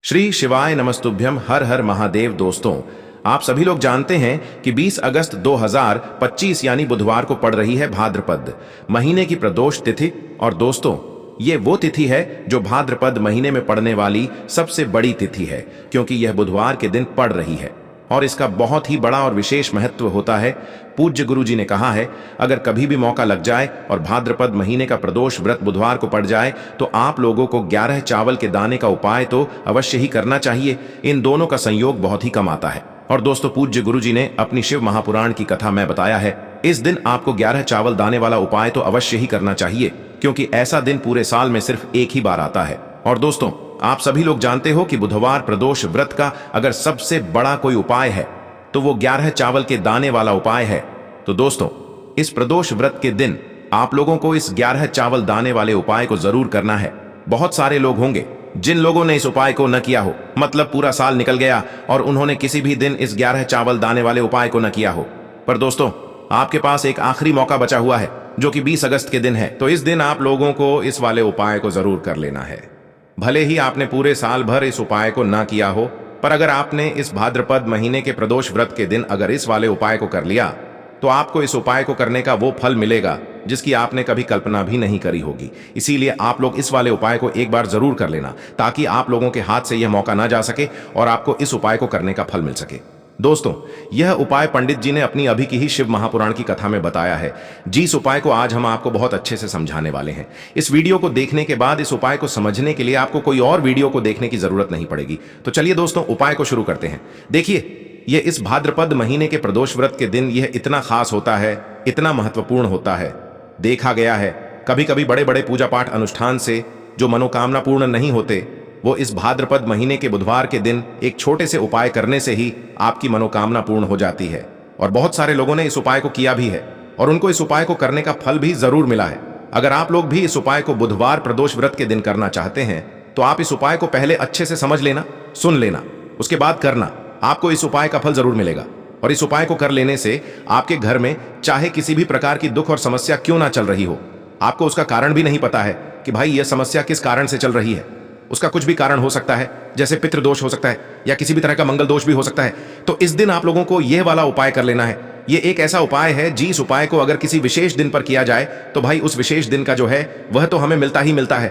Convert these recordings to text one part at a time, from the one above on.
श्री शिवाय नमस्तुभ्यम। हर हर महादेव। दोस्तों, आप सभी लोग जानते हैं कि 20 अगस्त 2025 यानी बुधवार को पड़ रही है भाद्रपद महीने की प्रदोष तिथि। और दोस्तों, ये वो तिथि है जो भाद्रपद महीने में पड़ने वाली सबसे बड़ी तिथि है, क्योंकि यह बुधवार के दिन पड़ रही है और इसका बहुत ही बड़ा और विशेष महत्व होता है। पूज्य गुरु जी ने कहा है, अगर कभी भी मौका लग जाए और भाद्रपद महीने का प्रदोष व्रत बुधवार को पड़ जाए तो आप लोगों को 11 चावल के दाने का उपाय तो अवश्य ही करना चाहिए। इन दोनों का संयोग बहुत ही कम आता है। और दोस्तों, पूज्य गुरु जी ने अपनी शिव महापुराण की कथा में बताया है, इस दिन आपको 11 चावल दाने वाला उपाय तो अवश्य ही करना चाहिए, क्योंकि ऐसा दिन पूरे साल में सिर्फ एक ही बार आता है। और दोस्तों, आप सभी लोग जानते हो कि बुधवार प्रदोष व्रत का अगर सबसे बड़ा कोई उपाय है तो वो 11 चावल के दाने वाला उपाय है। तो दोस्तों, इस प्रदोष व्रत के दिन आप लोगों को इस 11 चावल दाने वाले उपाय को जरूर करना है। बहुत सारे लोग होंगे जिन लोगों ने इस उपाय को न किया हो, मतलब पूरा साल निकल गया और उन्होंने किसी भी दिन इस 11 चावल दाने वाले उपाय को न किया हो। पर दोस्तों, आपके पास एक आखिरी मौका बचा हुआ है जो कि 20 अगस्त के दिन है। तो इस दिन आप लोगों को इस वाले उपाय को जरूर कर लेना है। भले ही आपने पूरे साल भर इस उपाय को ना किया हो, पर अगर आपने इस भाद्रपद महीने के प्रदोष व्रत के दिन अगर इस वाले उपाय को कर लिया तो आपको इस उपाय को करने का वो फल मिलेगा जिसकी आपने कभी कल्पना भी नहीं करी होगी। इसीलिए आप लोग इस वाले उपाय को एक बार जरूर कर लेना, ताकि आप लोगों के हाथ से यह मौका ना जा सके और आपको इस उपाय को करने का फल मिल सके। दोस्तों, यह उपाय पंडित जी ने अपनी अभी की ही शिव महापुराण की कथा में बताया है। जिस उपाय को आज हम आपको बहुत अच्छे से समझाने वाले हैं। इस वीडियो को देखने के बाद इस उपाय को समझने के लिए आपको कोई और वीडियो को देखने की जरूरत नहीं पड़ेगी। तो चलिए दोस्तों, उपाय को शुरू करते हैं। देखिए, यह इस भाद्रपद महीने के प्रदोष व्रत के दिन यह इतना खास होता है, इतना महत्वपूर्ण होता है। देखा गया है कभी कभी बड़े बड़े पूजा पाठ अनुष्ठान से जो मनोकामना पूर्ण नहीं होते, वो इस भाद्रपद महीने के बुधवार के दिन एक छोटे से उपाय करने से ही आपकी मनोकामना पूर्ण हो जाती है। और बहुत सारे लोगों ने इस उपाय को किया भी है और उनको इस उपाय को करने का फल भी जरूर मिला है। अगर आप लोग भी इस उपाय को बुधवार प्रदोष व्रत के दिन करना चाहते हैं तो आप इस उपाय को पहले अच्छे से समझ लेना, सुन लेना, उसके बाद करना। आपको इस उपाय का फल जरूर मिलेगा। और इस उपाय को कर लेने से आपके घर में चाहे किसी भी प्रकार की दुख और समस्या क्यों ना चल रही हो, आपको उसका कारण भी नहीं पता है कि भाई यह समस्या किस कारण से चल रही है। उसका कुछ भी कारण हो सकता है, जैसे पितृदोष हो सकता है या किसी भी तरह का मंगल दोष भी हो सकता है। तो इस दिन आप लोगों को यह वाला उपाय कर लेना है। यह एक ऐसा उपाय है जिस उपाय को अगर किसी विशेष दिन पर किया जाए तो भाई उस विशेष दिन का जो है वह तो हमें मिलता ही मिलता है,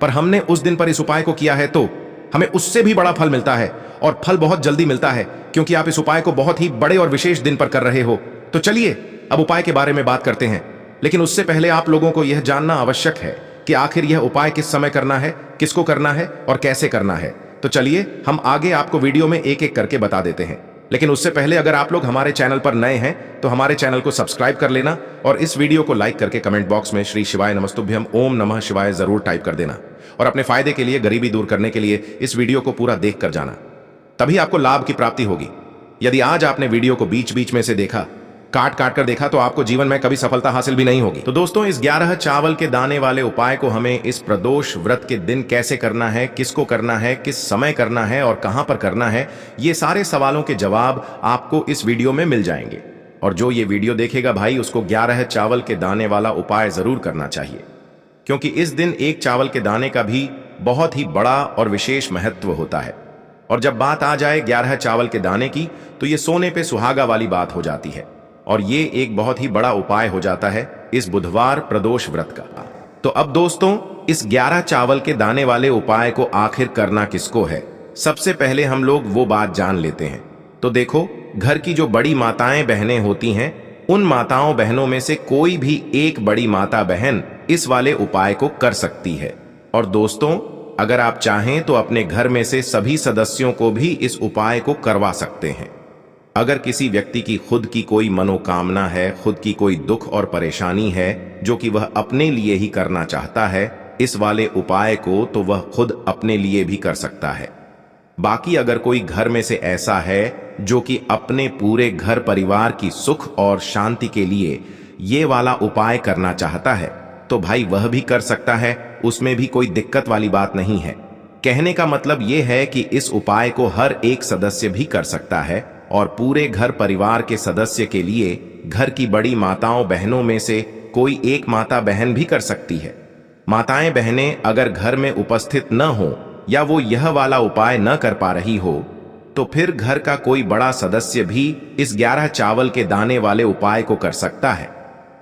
पर हमने उस दिन पर इस उपाय को किया है तो हमें उससे भी बड़ा फल मिलता है। और फल बहुत जल्दी मिलता है, क्योंकि आप इस उपाय को बहुत ही बड़े और विशेष दिन पर कर रहे हो। तो चलिए अब उपाय के बारे में बात करते हैं, लेकिन उससे पहले आप लोगों को यह जानना आवश्यक है कि आखिर यह उपाय किस समय करना है, किसको करना है और कैसे करना है। तो चलिए हम आगे आपको वीडियो में एक एक करके बता देते हैं। लेकिन उससे पहले अगर आप लोग हमारे चैनल पर नए हैं तो हमारे चैनल को सब्सक्राइब कर लेना और इस वीडियो को लाइक करके कमेंट बॉक्स में श्री शिवाय नमस्तुभ्यम ओम नमः शिवाय जरूर टाइप कर देना। और अपने फायदे के लिए, गरीबी दूर करने के लिए इस वीडियो को पूरा देख कर जाना, तभी आपको लाभ की प्राप्ति होगी। यदि आज आपने वीडियो को बीच बीच में से देखा, काट काट कर देखा, तो आपको जीवन में कभी सफलता हासिल भी नहीं होगी। तो दोस्तों, इस 11 चावल के दाने वाले उपाय को हमें इस प्रदोष व्रत के दिन कैसे करना है, किसको करना है, किस समय करना है और कहां पर करना है, ये सारे सवालों के जवाब आपको इस वीडियो में मिल जाएंगे। और जो ये वीडियो देखेगा भाई, उसको 11 चावल के दाने वाला उपाय जरूर करना चाहिए, क्योंकि इस दिन एक चावल के दाने का भी बहुत ही बड़ा और विशेष महत्व होता है। और जब बात आ जाए 11 चावल के दाने की, तो ये सोने पे सुहागा वाली बात हो जाती है और ये एक बहुत ही बड़ा उपाय हो जाता है इस बुधवार प्रदोष व्रत का। तो अब दोस्तों, इस 11 चावल के दाने वाले उपाय को आखिर करना किसको है, सबसे पहले हम लोग वो बात जान लेते हैं। तो देखो, घर की जो बड़ी माताएं बहनें होती हैं, उन माताओं बहनों में से कोई भी एक बड़ी माता बहन इस वाले उपाय को कर सकती है। और दोस्तों, अगर आप चाहें तो अपने घर में से सभी सदस्यों को भी इस उपाय को करवा सकते हैं। अगर किसी व्यक्ति की खुद की कोई मनोकामना है, खुद की कोई दुख और परेशानी है जो कि वह अपने लिए ही करना चाहता है इस वाले उपाय को, तो वह खुद अपने लिए भी कर सकता है। बाकी अगर कोई घर में से ऐसा है जो कि अपने पूरे घर परिवार की सुख और शांति के लिए ये वाला उपाय करना चाहता है, तो भाई वह भी कर सकता है, उसमें भी कोई दिक्कत वाली बात नहीं है। कहने का मतलब ये है कि इस उपाय को हर एक सदस्य भी कर सकता है और पूरे घर परिवार के सदस्य के लिए घर की बड़ी माताओं बहनों में से कोई एक माता बहन भी कर सकती है। माताएं बहनें अगर घर में उपस्थित न हो या वो यह वाला उपाय न कर पा रही हो, तो फिर घर का कोई बड़ा सदस्य भी इस 11 चावल के दाने वाले उपाय को कर सकता है,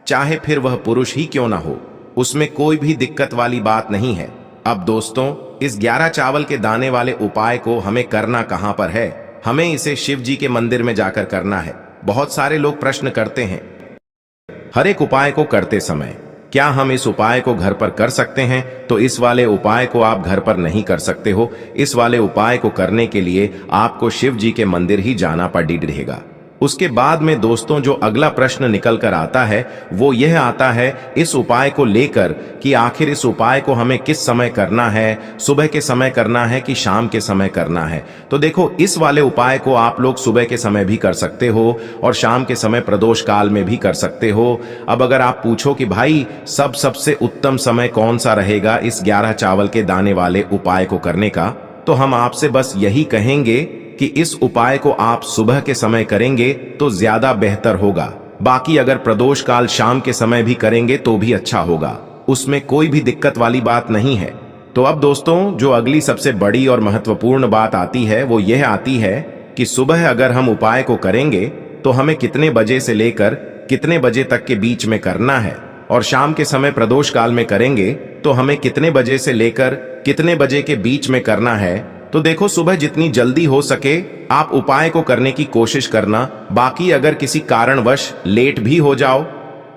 चाहे फिर वह पुरुष ही क्यों ना हो। उसमें कोई भी दिक्कत वाली बात नहीं है। अब दोस्तों, इस 11 चावल के दाने वाले उपाय को हमें करना कहां पर है? हमें इसे शिव जी के मंदिर में जाकर करना है। बहुत सारे लोग प्रश्न करते हैं हर एक उपाय को करते समय, क्या हम इस उपाय को घर पर कर सकते हैं? तो इस वाले उपाय को आप घर पर नहीं कर सकते हो। इस वाले उपाय को करने के लिए आपको शिव जी के मंदिर ही जाना पड़ेगा। उसके बाद में दोस्तों जो अगला प्रश्न निकल कर आता है वो यह आता है इस उपाय को लेकर कि आखिर इस उपाय को हमें किस समय करना है, सुबह के समय करना है कि शाम के समय करना है। तो देखो, इस वाले उपाय को आप लोग सुबह के समय भी कर सकते हो और शाम के समय प्रदोष काल में भी कर सकते हो। अब अगर आप पूछो कि भाई सबसे उत्तम समय कौन सा रहेगा इस 11 चावल के दाने वाले उपाय को करने का, तो हम आपसे बस यही कहेंगे कि इस उपाय को आप सुबह के समय करेंगे तो ज्यादा बेहतर होगा। बाकी अगर प्रदोष काल शाम के समय भी करेंगे तो भी अच्छा होगा, उसमें कोई भी दिक्कत वाली बात नहीं है। तो अब दोस्तों जो अगली सबसे बड़ी और महत्वपूर्ण बात आती है वो यह आती है कि सुबह अगर हम उपाय को करेंगे तो हमें कितने बजे से लेकर कितने बजे तक के बीच में करना है, और शाम के समय प्रदोष काल में करेंगे तो हमें कितने बजे से लेकर कितने बजे के बीच में करना है। तो देखो, सुबह जितनी जल्दी हो सके आप उपाय को करने की कोशिश करना। बाकी अगर किसी कारणवश लेट भी हो जाओ,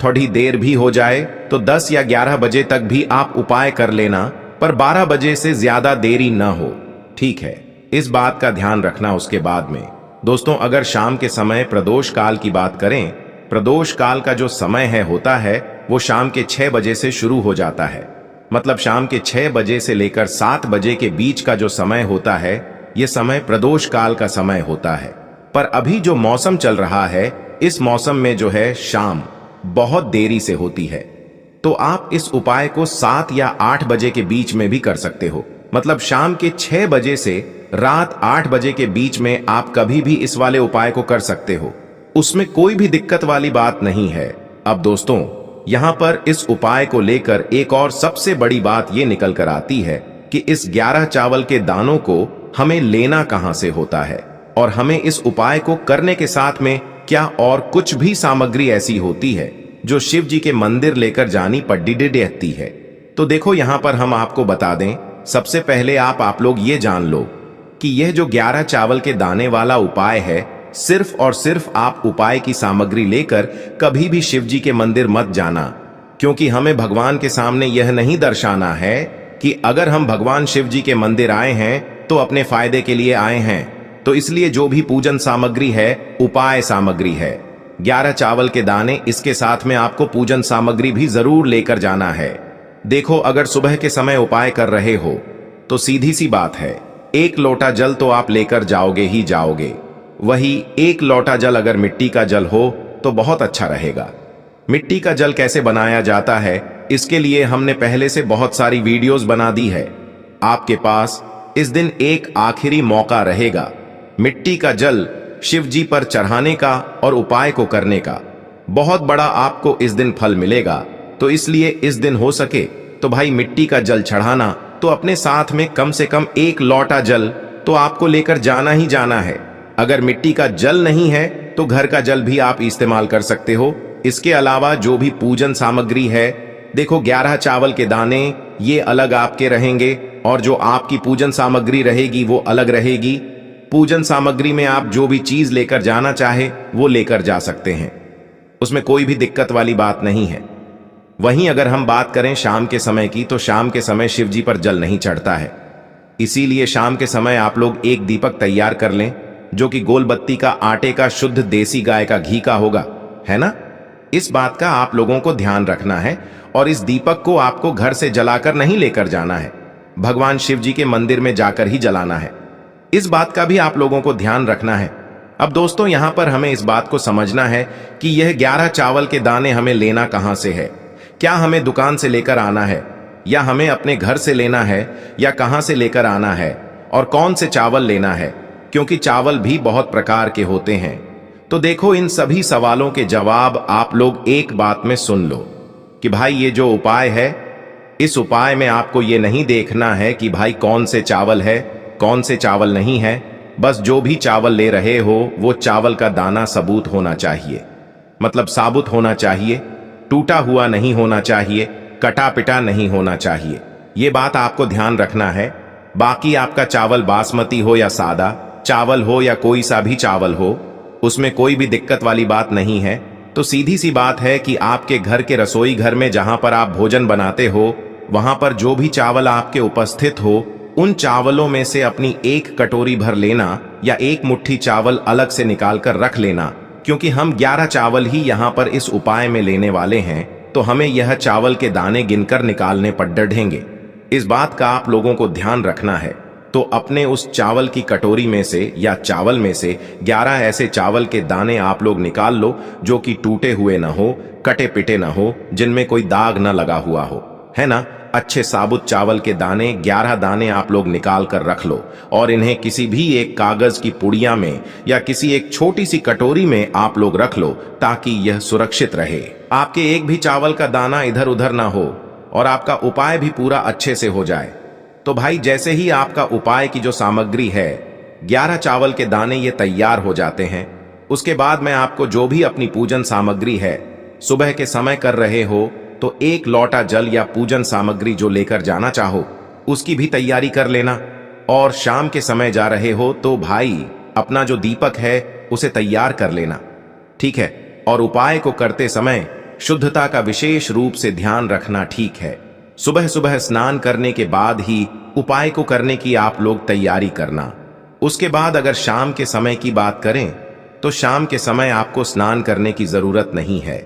थोड़ी देर भी हो जाए, तो 10 या 11 बजे तक भी आप उपाय कर लेना, पर 12 बजे से ज्यादा देरी न हो, ठीक है? इस बात का ध्यान रखना। उसके बाद में दोस्तों अगर शाम के समय प्रदोष काल की बात करें, प्रदोष काल का जो समय होता है वो शाम के 6 बजे से शुरू हो जाता है। मतलब शाम के 6 बजे से लेकर 7 बजे के बीच का जो समय होता है ये समय प्रदोष काल का समय होता है। पर अभी जो मौसम चल रहा है इस मौसम में जो है शाम बहुत देरी से होती है, तो आप इस उपाय को 7 या 8 बजे के बीच में भी कर सकते हो। मतलब शाम के 6 बजे से रात 8 बजे के बीच में आप कभी भी इस वाले उपाय को कर सकते हो, उसमें कोई भी दिक्कत वाली बात नहीं है। अब दोस्तों यहां पर इस उपाय को लेकर एक और सबसे बड़ी बात यह निकल कर आती है कि इस 11 चावल के दानों को हमें लेना कहां से होता है, और हमें इस उपाय को करने के साथ में क्या और कुछ भी सामग्री ऐसी होती है जो शिव जी के मंदिर लेकर जानी पड़ती है। तो देखो यहां पर हम आपको बता दें, सबसे पहले आप लोग ये जान लो कि यह जो 11 चावल के दाने वाला उपाय है, सिर्फ और सिर्फ आप उपाय की सामग्री लेकर कभी भी शिव जी के मंदिर मत जाना, क्योंकि हमें भगवान के सामने यह नहीं दर्शाना है कि अगर हम भगवान शिव जी के मंदिर आए हैं तो अपने फायदे के लिए आए हैं। तो इसलिए जो भी पूजन सामग्री है उपाय सामग्री है, 11 चावल के दाने, इसके साथ में आपको पूजन सामग्री भी जरूर लेकर जाना है। देखो अगर सुबह के समय उपाय कर रहे हो तो सीधी सी बात है, 1 लोटा जल तो आप लेकर जाओगे ही जाओगे। वही 1 लोटा जल अगर मिट्टी का जल हो तो बहुत अच्छा रहेगा। मिट्टी का जल कैसे बनाया जाता है इसके लिए हमने पहले से बहुत सारी वीडियोस बना दी है। आपके पास इस दिन एक आखिरी मौका रहेगा मिट्टी का जल शिव जी पर चढ़ाने का और उपाय को करने का। बहुत बड़ा आपको इस दिन फल मिलेगा, तो इसलिए इस दिन हो सके तो भाई मिट्टी का जल चढ़ाना, तो अपने साथ में कम से कम 1 लोटा जल तो आपको लेकर जाना ही जाना है। अगर मिट्टी का जल नहीं है तो घर का जल भी आप इस्तेमाल कर सकते हो। इसके अलावा जो भी पूजन सामग्री है, देखो 11 चावल के दाने ये अलग आपके रहेंगे और जो आपकी पूजन सामग्री रहेगी वो अलग रहेगी। पूजन सामग्री में आप जो भी चीज लेकर जाना चाहे वो लेकर जा सकते हैं, उसमें कोई भी दिक्कत वाली बात नहीं है। वहीं अगर हम बात करें शाम के समय की, तो शाम के समय शिव जी पर जल नहीं चढ़ता है, इसीलिए शाम के समय आप लोग एक दीपक तैयार कर लें जो कि गोल बत्ती का आटे का शुद्ध देसी गाय का घी का होगा, है ना? इस बात का आप लोगों को ध्यान रखना है, और इस दीपक को आपको घर से जलाकर नहीं लेकर जाना है, भगवान शिव जी के मंदिर में जाकर ही जलाना है। इस बात का भी आप लोगों को ध्यान रखना है। अब दोस्तों यहां पर हमें इस बात को समझना है कि यह 11 चावल के दाने हमें लेना कहां से है। क्या हमें दुकान से लेकर आना है, या हमें अपने घर से लेना है, या कहां से लेकर आना है, और कौन से चावल लेना है, क्योंकि चावल भी बहुत प्रकार के होते हैं। तो देखो इन सभी सवालों के जवाब आप लोग एक बात में सुन लो कि भाई ये जो उपाय है इस उपाय में आपको ये नहीं देखना है कि भाई कौन से चावल है, कौन से चावल नहीं है। बस जो भी चावल ले रहे हो वो चावल का दाना सबूत होना चाहिए, मतलब साबुत होना चाहिए, टूटा हुआ नहीं होना चाहिए, कटा पिटा नहीं होना चाहिए। ये बात आपको ध्यान रखना है। बाकी आपका चावल बासमती हो या सादा चावल हो या कोई सा भी चावल हो, उसमें कोई भी दिक्कत वाली बात नहीं है। तो सीधी सी बात है कि आपके घर के रसोई घर में जहां पर आप भोजन बनाते हो, वहां पर जो भी चावल आपके उपस्थित हो, उन चावलों में से अपनी एक कटोरी भर लेना या एक मुट्ठी चावल अलग से निकाल कर रख लेना। क्योंकि हम 11 चावल ही यहां पर इस उपाय में लेने वाले हैं, तो हमें यह चावल के दाने गिनकर निकालने पड़ डढ़ेंगे। इस बात का आप लोगों को ध्यान रखना है। तो अपने उस चावल की कटोरी में से या चावल में से 11 ऐसे चावल के दाने आप लोग निकाल लो जो कि टूटे हुए ना हो, कटे पिटे ना हो, जिनमें कोई दाग ना लगा हुआ हो, है ना। अच्छे साबुत चावल के दाने 11 दाने आप लोग निकाल कर रख लो और इन्हें किसी भी एक कागज की पुड़िया में या किसी एक छोटी सी कटोरी में आप लोग रख लो, ताकि यह सुरक्षित रहे। आपके एक भी चावल का दाना इधर उधर ना हो और आपका उपाय भी पूरा अच्छे से हो जाए। तो भाई जैसे ही आपका उपाय की जो सामग्री है, 11 चावल के दाने ये तैयार हो जाते हैं, उसके बाद मैं आपको जो भी अपनी पूजन सामग्री है, सुबह के समय कर रहे हो तो एक लोटा जल या पूजन सामग्री जो लेकर जाना चाहो उसकी भी तैयारी कर लेना। और शाम के समय जा रहे हो तो भाई अपना जो दीपक है उसे तैयार कर लेना, ठीक है। और उपाय को करते समय शुद्धता का विशेष रूप से ध्यान रखना, ठीक है। सुबह सुबह स्नान करने के बाद ही उपाय को करने की आप लोग तैयारी करना। उसके बाद अगर शाम के समय की बात करें तो शाम के समय आपको स्नान करने की जरूरत नहीं है,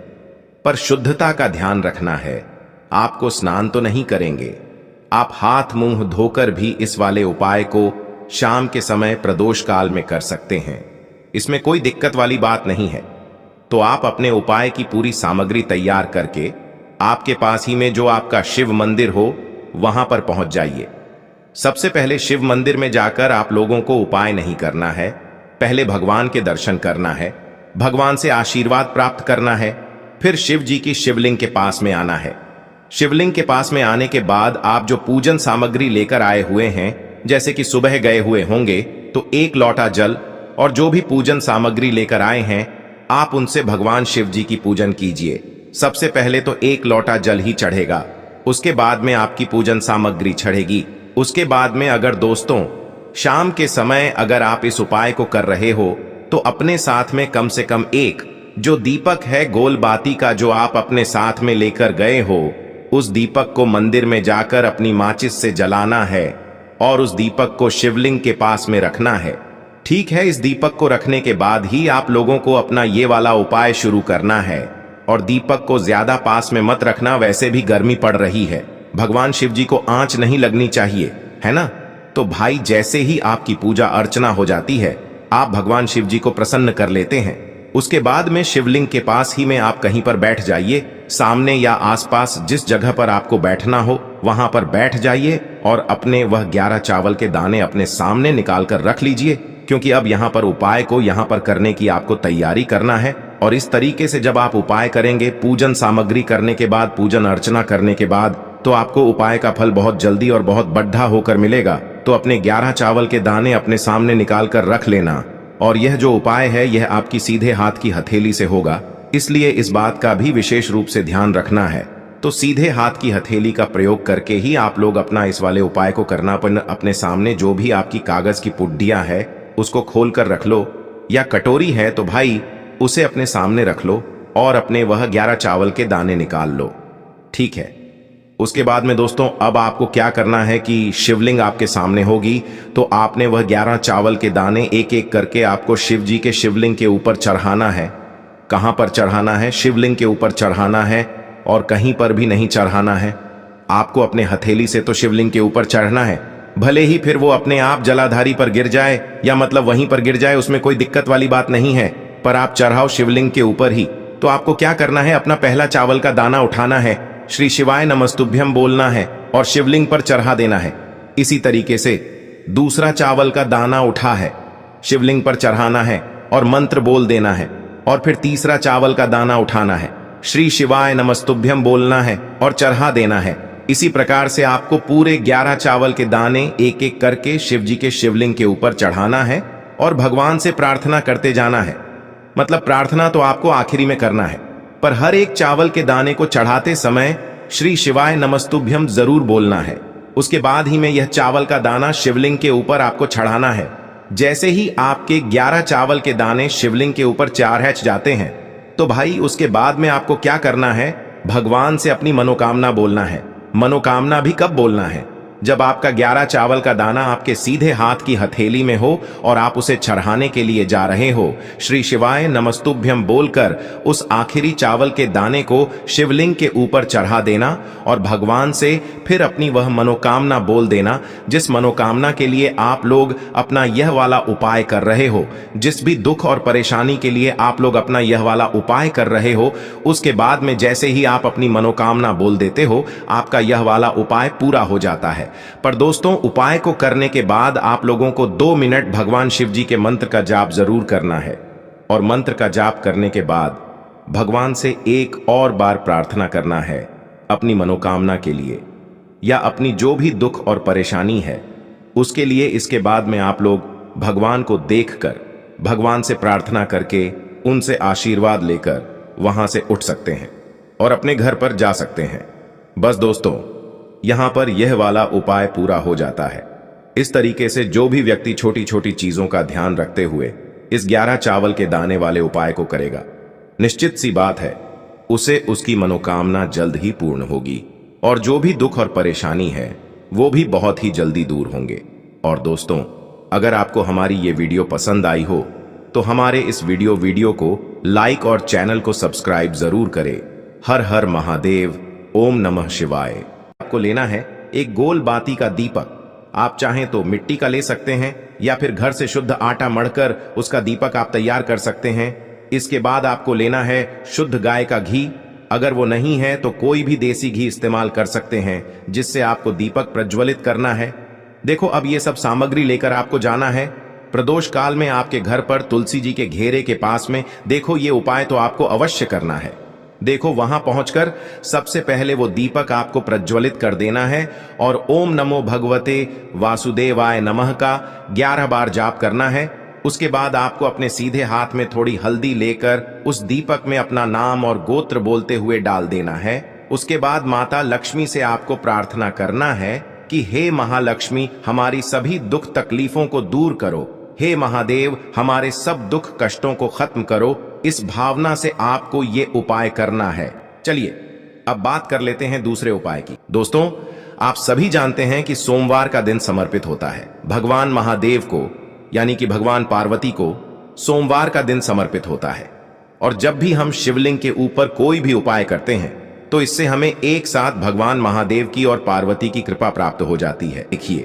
पर शुद्धता का ध्यान रखना है। आपको स्नान तो नहीं करेंगे, आप हाथ मुंह धोकर भी इस वाले उपाय को शाम के समय प्रदोष काल में कर सकते हैं। इसमें कोई दिक्कत वाली बात नहीं है। तो आप अपने उपाय की पूरी सामग्री तैयार करके आपके पास ही में जो आपका शिव मंदिर हो वहां पर पहुंच जाइए। सबसे पहले शिव मंदिर में जाकर आप लोगों को उपाय नहीं करना है, पहले भगवान के दर्शन करना है, भगवान से आशीर्वाद प्राप्त करना है, फिर शिव जी की शिवलिंग के पास में आना है। शिवलिंग के पास में आने के बाद आप जो पूजन सामग्री लेकर आए हुए हैं, जैसे कि सुबह गए हुए होंगे तो एक लोटा जल और जो भी पूजन सामग्री लेकर आए हैं, आप उनसे भगवान शिव जी की पूजन कीजिए। सबसे पहले तो एक लोटा जल ही चढ़ेगा, उसके बाद में आपकी पूजन सामग्री चढ़ेगी। उसके बाद में अगर दोस्तों शाम के समय अगर आप इस उपाय को कर रहे हो तो अपने साथ में कम से कम एक जो दीपक है गोल बाती का जो आप अपने साथ में लेकर गए हो, उस दीपक को मंदिर में जाकर अपनी माचिस से जलाना है और उस दीपक को शिवलिंग के पास में रखना है, ठीक है। इस दीपक को रखने के बाद ही आप लोगों को अपना ये वाला उपाय शुरू करना है। और दीपक को ज्यादा पास में मत रखना, वैसे भी गर्मी पड़ रही है, भगवान शिव जी को आंच नहीं लगनी चाहिए, है ना। तो भाई जैसे ही आपकी पूजा अर्चना हो जाती है, आप भगवान शिव जी को प्रसन्न कर लेते हैं। उसके बाद में शिवलिंग के पास ही में आप कहीं पर बैठ जाइए, सामने या आसपास जिस जगह पर आपको बैठना हो वहां पर बैठ जाइए और अपने वह 11 चावल के दाने अपने सामने निकाल कर रख लीजिए। क्योंकि अब यहाँ पर उपाय को यहाँ पर करने की आपको तैयारी करना है। और इस तरीके से जब आप उपाय करेंगे, पूजन सामग्री करने के बाद, पूजन अर्चना करने के बाद, तो आपको उपाय का फल बहुत जल्दी और बहुत बढ़ा होकर मिलेगा। तो अपने 11 चावल के दाने अपने सामने निकाल कर रख लेना। और यह जो उपाय है यह आपकी सीधे हाथ की हथेली से होगा, इसलिए इस बात का भी विशेष रूप से ध्यान रखना है। तो सीधे हाथ की हथेली का प्रयोग करके ही आप लोग अपना इस वाले उपाय को करना। अपने सामने जो भी आपकी कागज की पुड्डियां है उसको खोल कर रख लो, या कटोरी है तो भाई उसे अपने सामने रख लो और अपने वह 11 चावल के दाने निकाल लो, ठीक है। उसके बाद में दोस्तों अब आपको क्या करना है कि शिवलिंग आपके सामने होगी, तो आपने वह 11 चावल के दाने एक एक करके आपको शिव जी के शिवलिंग के ऊपर चढ़ाना है। कहां पर चढ़ाना है? शिवलिंग के ऊपर चढ़ाना है और कहीं पर भी नहीं चढ़ाना है। आपको अपने हथेली से तो शिवलिंग के ऊपर चढ़ना है, भले ही फिर वो अपने आप जलाधारी पर गिर जाए या मतलब वहीं पर गिर जाए, उसमें कोई दिक्कत वाली बात नहीं है, पर आप चढ़ाओ शिवलिंग के ऊपर ही। तो आपको क्या करना है, अपना पहला चावल का दाना उठाना है, श्री शिवाय नमस्तुभ्यम बोलना है और शिवलिंग पर चढ़ा देना है। इसी तरीके से दूसरा चावल का दाना उठा है, शिवलिंग पर चढ़ाना है और मंत्र बोल देना है। और फिर तीसरा चावल का दाना उठाना है, श्री शिवाय नमस्तुभ्यम बोलना है और चढ़ा देना है। इसी प्रकार से आपको पूरे 11 चावल के दाने एक एक करके शिव जी के शिवलिंग के ऊपर चढ़ाना है और भगवान से प्रार्थना करते जाना है। मतलब प्रार्थना तो आपको आखिरी में करना है, पर हर एक चावल के दाने को चढ़ाते समय श्री शिवाय नमस्तुभ्यम जरूर बोलना है। उसके बाद ही में यह चावल का दाना शिवलिंग के ऊपर आपको चढ़ाना है। जैसे ही आपके 11 चावल के दाने शिवलिंग के ऊपर चारहच जाते हैं, तो भाई उसके बाद में आपको क्या करना है, भगवान से अपनी मनोकामना बोलना है। मनोकामना भी कब बोलना है, जब आपका 11 चावल का दाना आपके सीधे हाथ की हथेली में हो और आप उसे चढ़ाने के लिए जा रहे हो। श्री शिवाय नमस्तुभ्यम बोलकर उस आखिरी चावल के दाने को शिवलिंग के ऊपर चढ़ा देना और भगवान से फिर अपनी वह मनोकामना बोल देना, जिस मनोकामना के लिए आप लोग अपना यह वाला उपाय कर रहे हो, जिस भी दुख और परेशानी के लिए आप लोग अपना यह वाला उपाय कर रहे हो। उसके बाद में जैसे ही आप अपनी मनोकामना बोल देते हो, आपका यह वाला उपाय पूरा हो जाता है। पर दोस्तों, उपाय को करने के बाद आप लोगों को 2 मिनट भगवान शिव जी के मंत्र का जाप जरूर करना है और मंत्र का जाप करने के बाद भगवान से एक और बार प्रार्थना करना है अपनी मनोकामना के लिए या अपनी जो भी दुख और परेशानी है उसके लिए। इसके बाद में आप लोग भगवान को देखकर, भगवान से प्रार्थना करके, उनसे आशीर्वाद लेकर वहां से उठ सकते हैं और अपने घर पर जा सकते हैं। बस दोस्तों, यहां पर यह वाला उपाय पूरा हो जाता है। इस तरीके से जो भी व्यक्ति छोटी छोटी चीजों का ध्यान रखते हुए इस 11 चावल के दाने वाले उपाय को करेगा, निश्चित सी बात है उसे उसकी मनोकामना जल्द ही पूर्ण होगी और जो भी दुख और परेशानी है वो भी बहुत ही जल्दी दूर होंगे। और दोस्तों, अगर आपको हमारी ये वीडियो पसंद आई हो तो हमारे इस वीडियो को लाइक और चैनल को सब्सक्राइब जरूर करें। हर हर महादेव, ओम नमः शिवाय। आपको लेना है एक गोल बाती का दीपक। आप चाहें तो मिट्टी का ले सकते हैं या फिर घर से शुद्ध आटा मढ़कर उसका दीपक आप तैयार कर सकते हैं। इसके बाद आपको लेना है शुद्ध गाय का घी। अगर वो नहीं है तो कोई भी देसी घी इस्तेमाल कर सकते हैं, जिससे आपको दीपक प्रज्वलित करना है। देखो, अब ये सब सामग्री लेकर आपको जाना है प्रदोष काल में आपके घर पर तुलसी जी के घेरे के पास में। देखो, ये उपाय तो आपको अवश्य करना है। देखो, वहां पहुंचकर सबसे पहले वो दीपक आपको प्रज्वलित कर देना है और ओम नमो भगवते वासुदेवाय नमः का 11 बार जाप करना है। उसके बाद आपको अपने सीधे हाथ में थोड़ी हल्दी लेकर उस दीपक में अपना नाम और गोत्र बोलते हुए डाल देना है। उसके बाद माता लक्ष्मी से आपको प्रार्थना करना है कि हे महालक्ष्मी, हमारी सभी दुख तकलीफों को दूर करो। हे महादेव, हमारे सब दुख कष्टों को खत्म करो। इस भावना से आपको ये उपाय करना है। चलिए अब बात कर लेते हैं दूसरे उपाय की। दोस्तों, आप सभी जानते हैं कि सोमवार का दिन समर्पित होता है भगवान महादेव को, यानी कि भगवान पार्वती को सोमवार का दिन समर्पित होता है। और जब भी हम शिवलिंग के ऊपर कोई भी उपाय करते हैं तो इससे हमें एक साथ भगवान महादेव की और पार्वती की कृपा प्राप्त हो जाती है। देखिए,